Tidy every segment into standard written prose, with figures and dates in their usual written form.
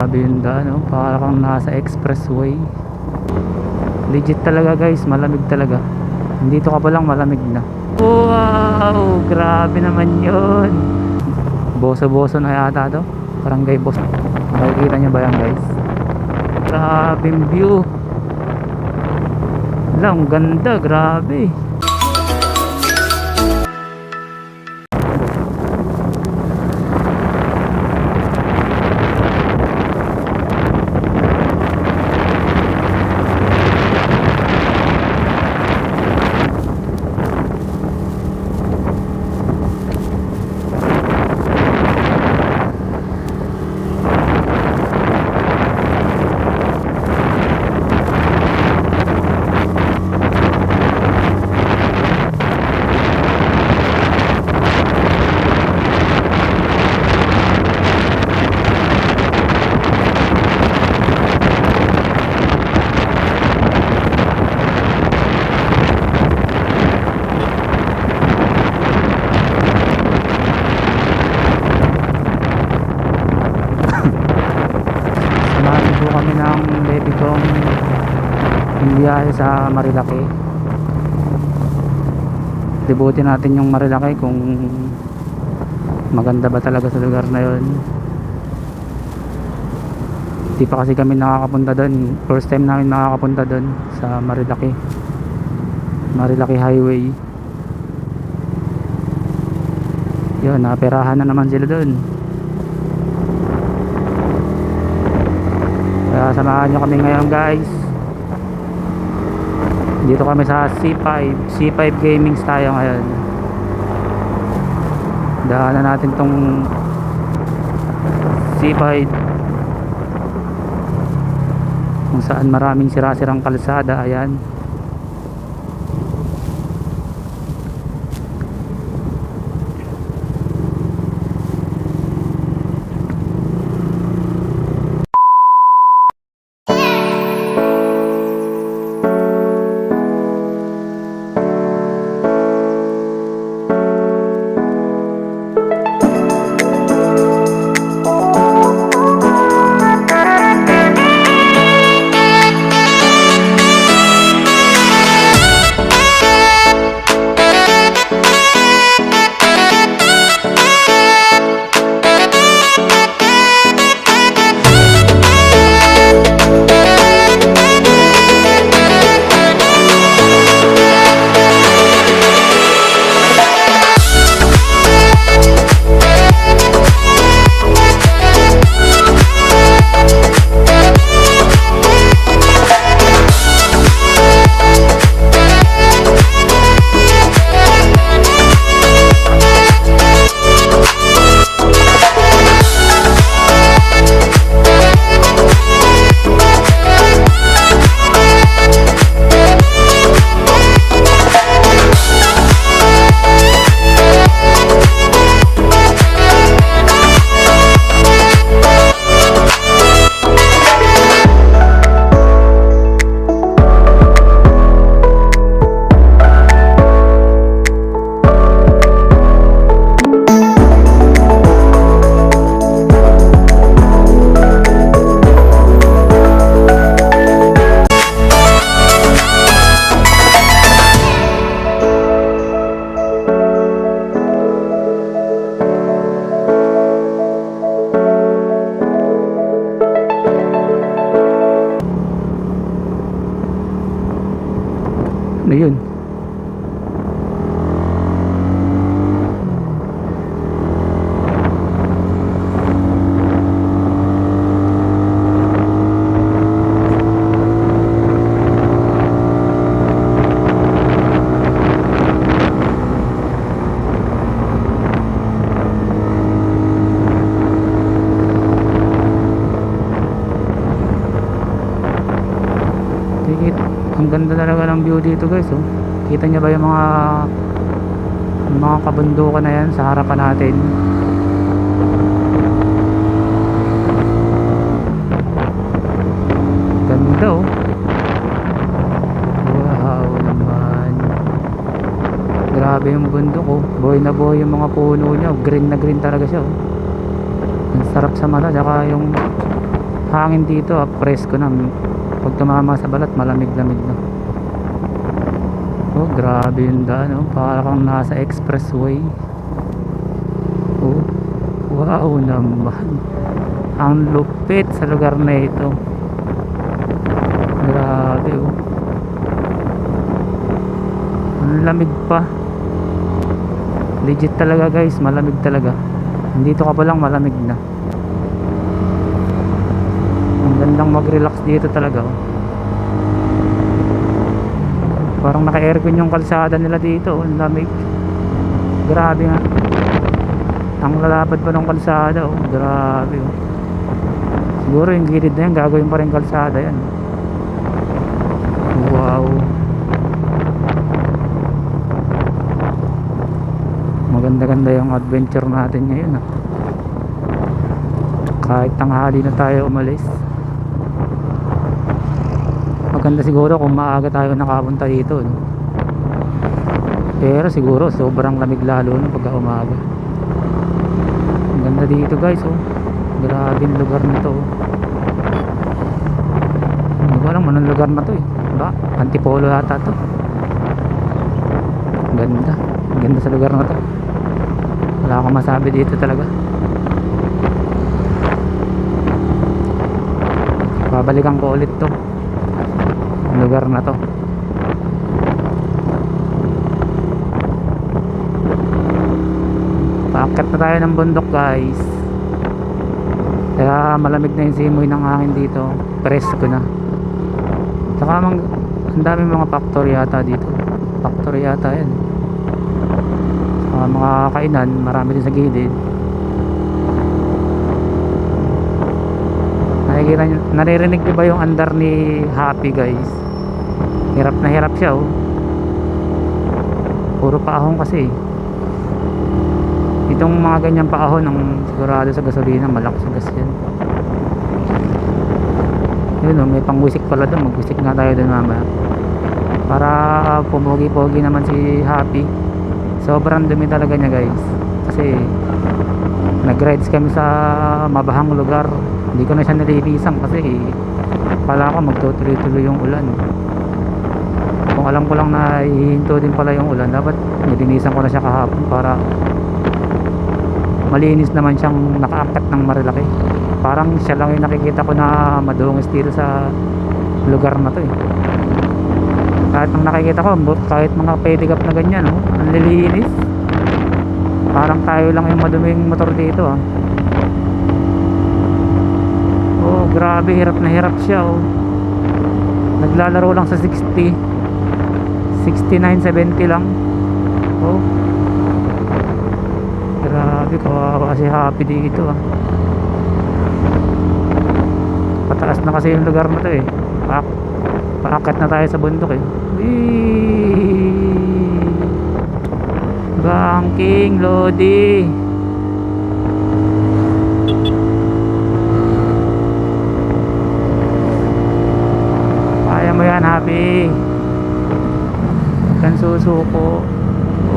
Sabi yung daan, no? Parang nasa expressway. Legit talaga guys, malamig talaga. Dito ka pa lang malamig na. Wow, grabe naman yun. Boso-boso na yata to. Barangay Boso. Makikita nyo ba yan guys? Grabe yung view. Lang, ganda, grabe. Kami ng baby kong biyahe sa Marilaki. Libutin natin yung Marilaki kung maganda ba talaga sa lugar na yun. Di pa kasi kami nakakapunta doon. First time namin nakakapunta doon sa Marilaki, Marilaki Highway. Yun, naperahan na naman sila doon. Kaya samahan nyo kami ngayon guys. Dito kami sa C5 Gamings tayo ngayon. Daanan natin tong C5 kung saan maraming sira-sirang kalsada. Ayan. Ano yun? Ang ganda talaga ng view dito guys, oh. Kita nyo ba yung mga kabundukan na yan sa harapan natin? Ganda, oh. Wow naman. Grabe yung bundok, oh. Buhay na buhay yung mga puno nya. Green na green talaga siya, oh. Ang sarap sa mata, tsaka yung hangin dito, presko na. Pag tumama sa balat, malamig-lamig na. Oh, grabe yung daan, oh. Para kang nasa expressway. Oh, wow naman. Ang lupit sa lugar na ito. Grabe, oh. Ang lamig pa. Legit talaga guys, malamig talaga. Dito ka pa lang malamig na. Ang gandang mag-relax dito talaga, oh. Parang naka-aircon yung kalsada nila dito, oh. Ang lamig. Grabe nga. Ang lalapad pa ng kalsada, oh. Grabe, oh. Siguro yung gilid na yan, gagawin pa rin kalsada yan. Wow. Maganda-ganda yung adventure natin ngayon, ah. Kahit tanghali na tayo umalis. Maganda siguro kung maaga tayo nakapunta dito, no? Pero siguro sobrang lamig lalo no pagka umaga. Ang ganda dito guys, oh. Grabe yung lugar na to, oh. Hindi ko alam anong lugar na to, eh. Ba? Antipolo yata to. Ang ganda. Ang ganda sa lugar na to. Wala akong masabi dito talaga. Babalikan ko ulit to, lugar na to. Paakyat na tayo ng bundok guys. Kaya malamig na yung simoy ng hangin dito. Presko na. Tsaka ang dami mga factory yata dito. Factory yata yan. Mga kainan, marami din sa gilid. Nakikita nyo, naririnig nyo ba yung andar ni Happy guys? Hirap na hirap siya, oh. Puro paahon kasi. Itong mga ganyang paahon ng sigurado sa gasolina, malakas sa gas yan. Yun, oh, may pangwisik pala doon. Magwisik nga tayo doon mamaya para pumogi-pogi naman si Happy. Sobrang dumi talaga niya guys, kasi nag-rides kami sa mabahang lugar. Hindi ko na siya nililisan kasi pala ko magtutuloy-tuloy yung ulan. Kung alam ko lang na hihinto din pala yung ulan, dapat nilinisan ko na siya kahapon para malinis naman siyang nakaakyat ng Marilaki. Parang siya lang yung nakikita ko na madungis dito sa lugar na to, eh. Kahit nang nakikita ko, kahit mga pedicab na ganyan, oh, ang lilinis. Parang tayo lang yung maduming motor dito, ah. Oh, grabe, hirap na hirap siya, oh. Naglalaro lang sa 60, 69, 70 lang. Oh, grabe, kawawa si Happy dito, ah. Pataas na kasi yung lugar na to, eh. Paakyat na tayo sa bundok, eh. Whee! Banking Lodi. Kaya mo yan, Happy. Huwag kang susuko.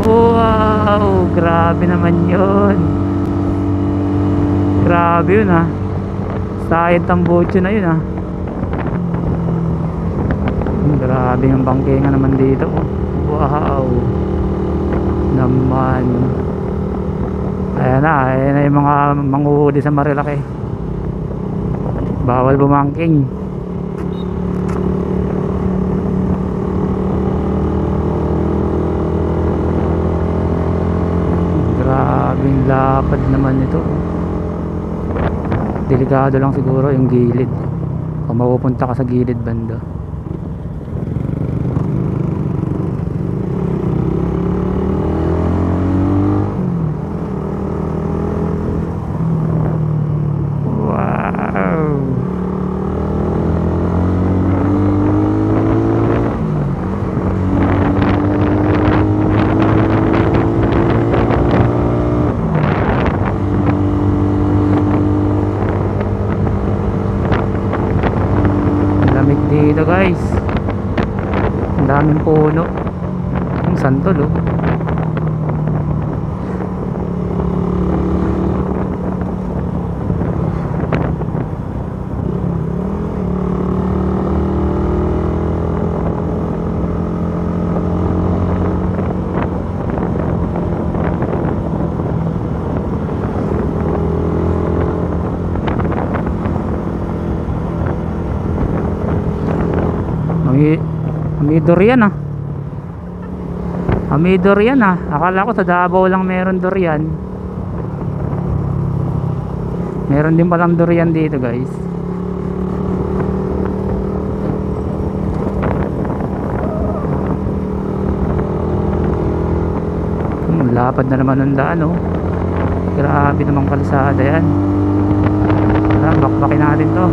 Wow, grabe naman yun. Grabe yun, ah. Sayad tambocho na yun, ah. Grabe yung bangkenga naman dito. Wow naman. Ayan na yung mga manguhuli sa Marilaki. Bawal bumangking. Grabing lapad naman ito. Delikado lang siguro yung gilid. Kung mapupunta ka sa gilid banda. Dito guys, ang daming puno. Ang santol, oh. Ami, Amidor yan ah. Amidor yan ah. Akala ko sa Davao lang meron durian. Meron din palang durian dito guys. Lapad na naman ng daan oh. Grabe namang kalsada yan. Tara, bakbakin natin to.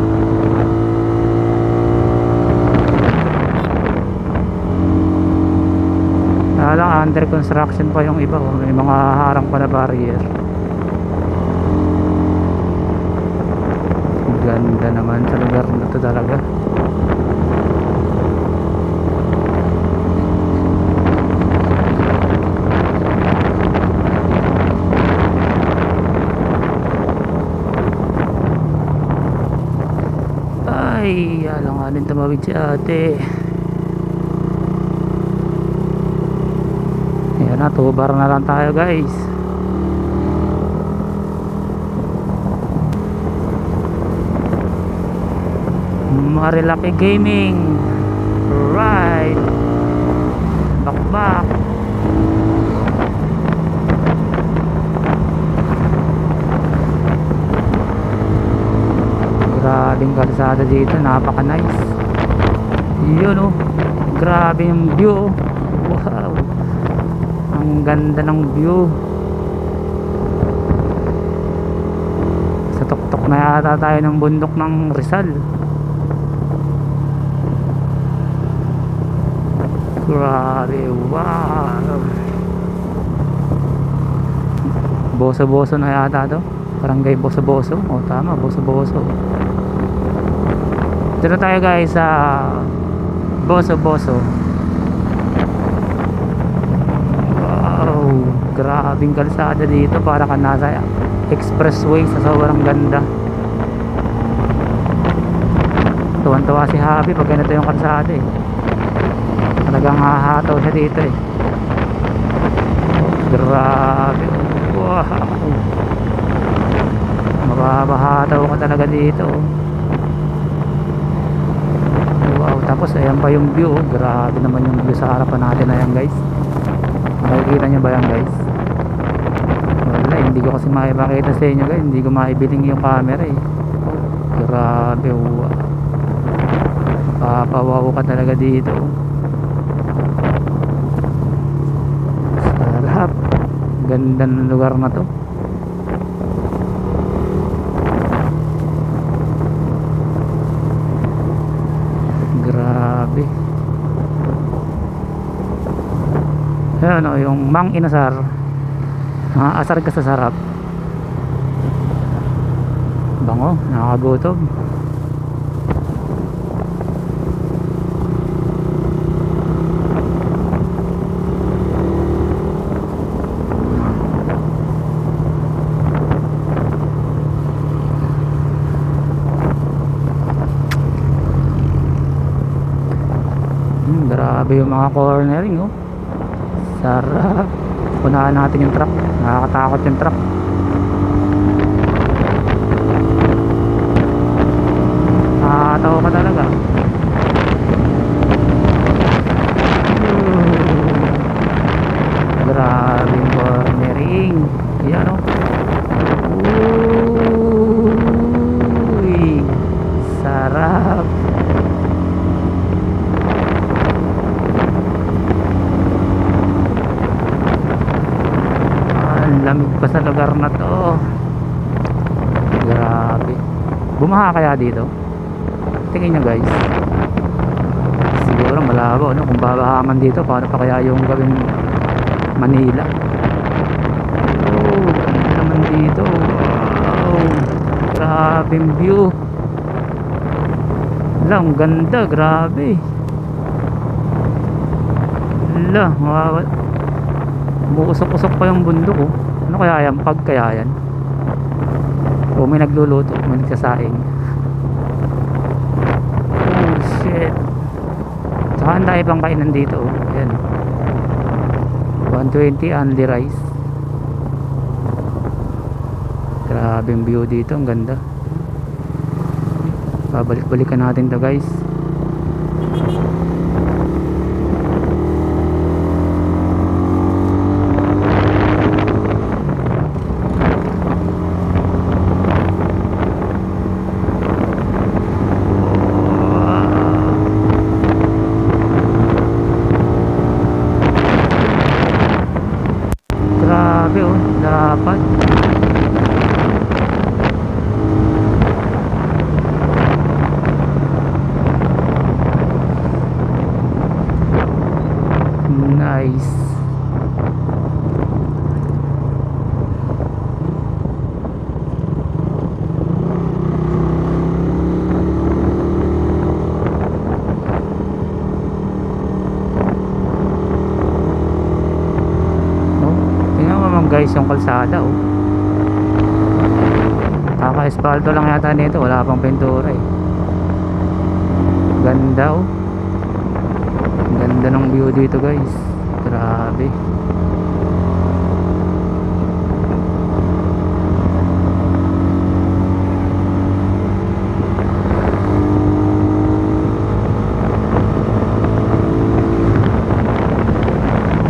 Lang under construction pa yung iba oh. May mga harang pa na barrier. Ganda naman sa lugar na to talaga. Ay, alang-alin tumawid si ate. Ayan na, tubar na lang tayo guys. Marilaki Gaming. Right. Bakbak. Grabing kalsada dito, napaka nice. Yun oh. Grabe yung view oh. Wow. Ang ganda ng view. Sa tuktok na yata tayo ng bundok ng Rizal. Grabe, wow. Boso-boso na yata to. Barangay Boso-Boso. O tama, Boso-Boso. Dito tayo guys sa Boso-Boso. Wow, grabing kalsada dito. Para ka nasa expressway sa sobrang ganda. Tuwan-tuwa si Happy pag ganito yung kalsada eh. Talagang hahataw siya dito eh. Grabe. Wow. Mababahataw ka talaga dito. Wow. Tapos ayan pa yung view. Grabe naman yung view sa harapan natin. Ayan guys. Makikita nyo ba yan guys? Wala, hindi ko kasi makipakita sa inyo guys. Hindi ko maibiling yung camera eh. Grabe. Wow. Papawaw ka talaga dito. Sarap. Ganda ng lugar na to. Grabe. Ayan o, yung Mang Inasar. Asar ka sa sarap. Bango, nakakagutom. Grabe yung mga cornering oh. Sarap. Unahan natin yung truck. Nakakatakot yung truck. Nakakatawa ka talaga. Grabe yung cornering. Yan oh. Uy, sarap. Lamig pa sa lugar na to. Grabe. Bumaha kaya dito? Tingin nyo guys. Siguro malabo no? Kung babaha man dito, paano pa kaya yung gawing Manila? Oh, ganda naman dito. Wow, grabe yung view. Ang ganda, grabe. Umuusok-usok pa yung bundok oh. Ano kaya yan? Pag kaya yan? O may nagluluto, may nagsasaing. Oh shit. Saka ang dahil pang kainan dito oh. Ayan. 120 only rice. Grabe yung view dito, ang ganda. Babalik-balikan natin to guys. guys. Oh, tingnan mo naman guys yung kalsada oh. Kaka-espalto lang yata nito, wala pang pintura eh. Ganda oh. Ganda ng view dito guys. Grabe.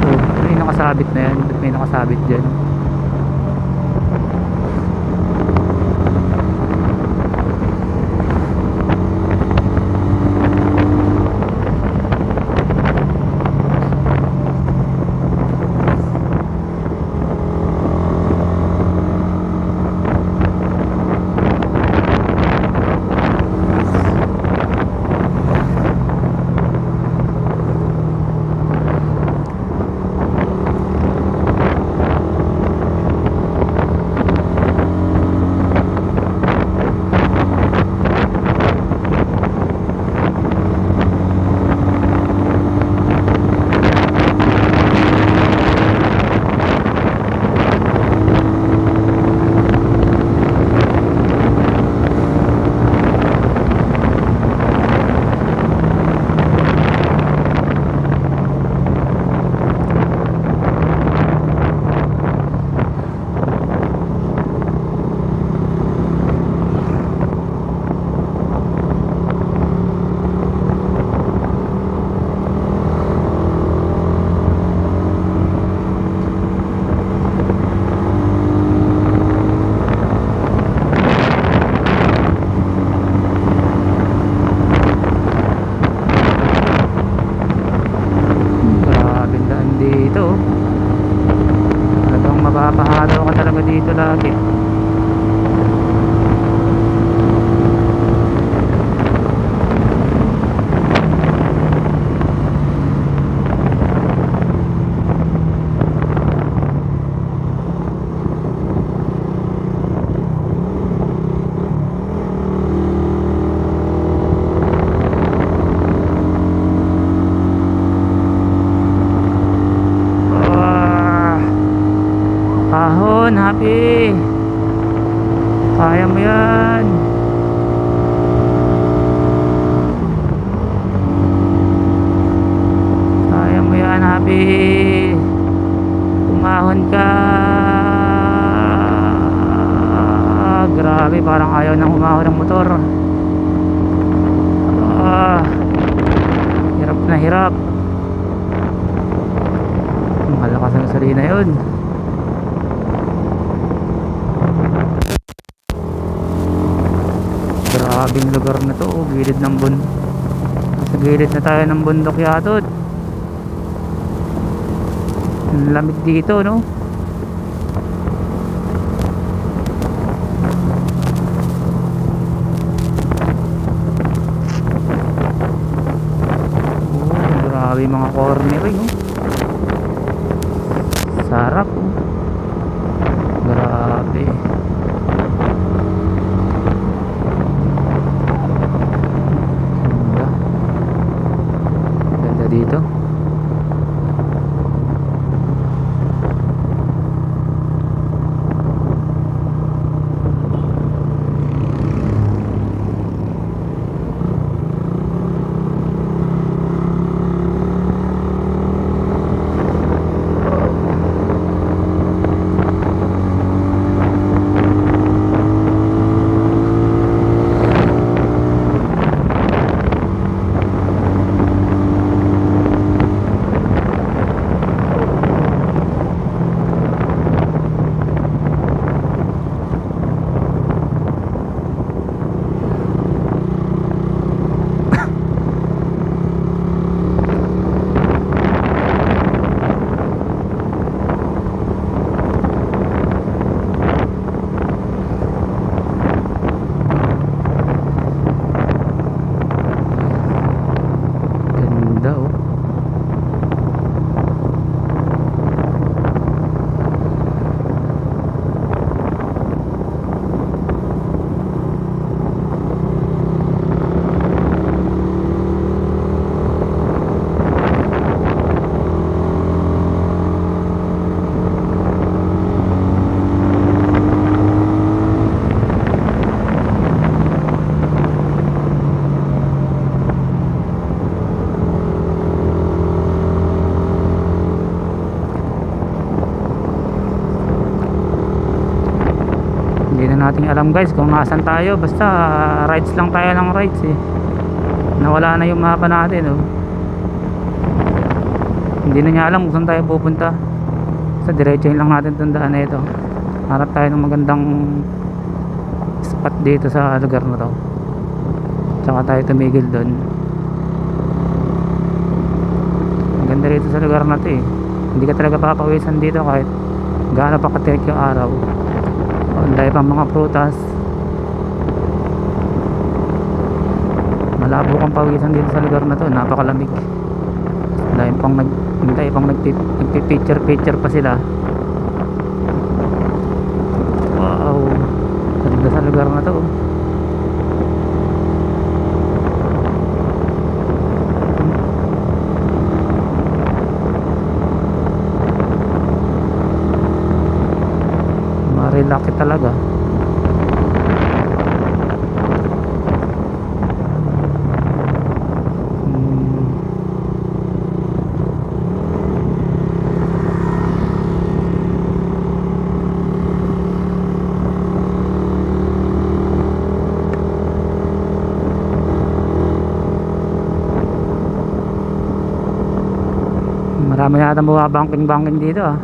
Oh, may nakasabit na yan. Ba't may nakasabit dyan? Dito talagang mapapahalo ka talaga dito lagi. Ahon, happy. Kaya mo yan. Kaya mo yan, happy. Umahon ka. Grabe, parang ayaw nang umahon ng motor. Hirap na hirap. Malakas ang salina yun. Grabing lugar na to, gilid ng sa gilid na tayo ng bundok yatot. Ang lamig dito no. Oh, grabe mga corner no. Sarap oh. Grabe. Dito nating alam guys kung nasan tayo, basta rides lang tayo ng rides eh. Nawala na yung mapa natin oh. Hindi na niya alam kung saan tayo pupunta. Sa diretso lang natin tandaan na ito. Harap tayo ng magandang spot dito sa lugar na to, tsaka tayo tumigil doon. Ang ganda rito sa lugar na to eh. Hindi ka talaga papawisan dito kahit gaano pa katirik yung araw. Ang dami pang mga prutas, malabo kang pawisan dito sa lugar na to, napakalamig. Dahil pang nagpipicture pa sila. Wow, ganda sa lugar na to. Marilaki talaga. Marami na ata bangking dito ah.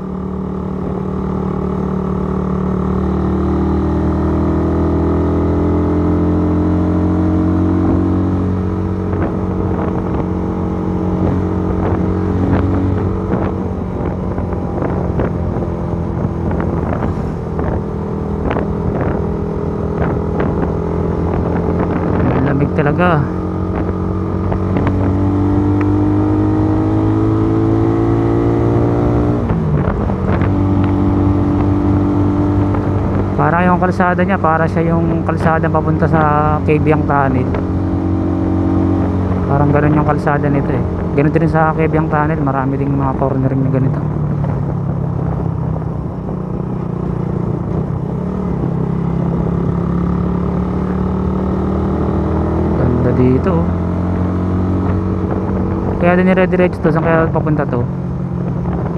Lamig talaga. Para yung kalsada niya, para siya yung kalsada papunta sa Cabiang Tunnel. Parang gano'n yung kalsada nito eh. Ganun din sa Cabiang Tunnel, marami ding mga cornering na ganito. Ganda dito oh. Kaya din nire-diretso to, saan kaya papunta to?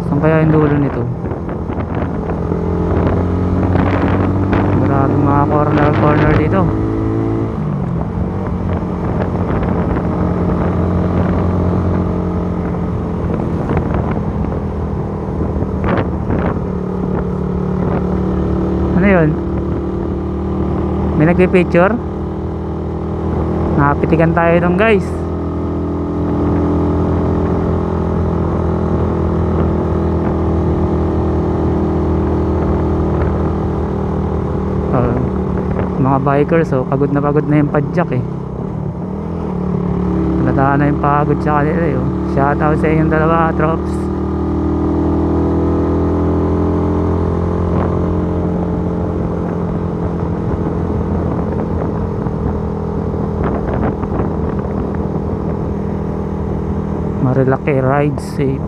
Saan kaya yung dulo nito? Mga corner dito. Ano yun? May nagpipicture? Nakapitikan tayo dong guys. Mga bikers oh, pagod na yung padjak eh. Halata na yung pagod sa kanila eh oh. Shout out sa inyong dalawa trops. Marilaki, ride safe.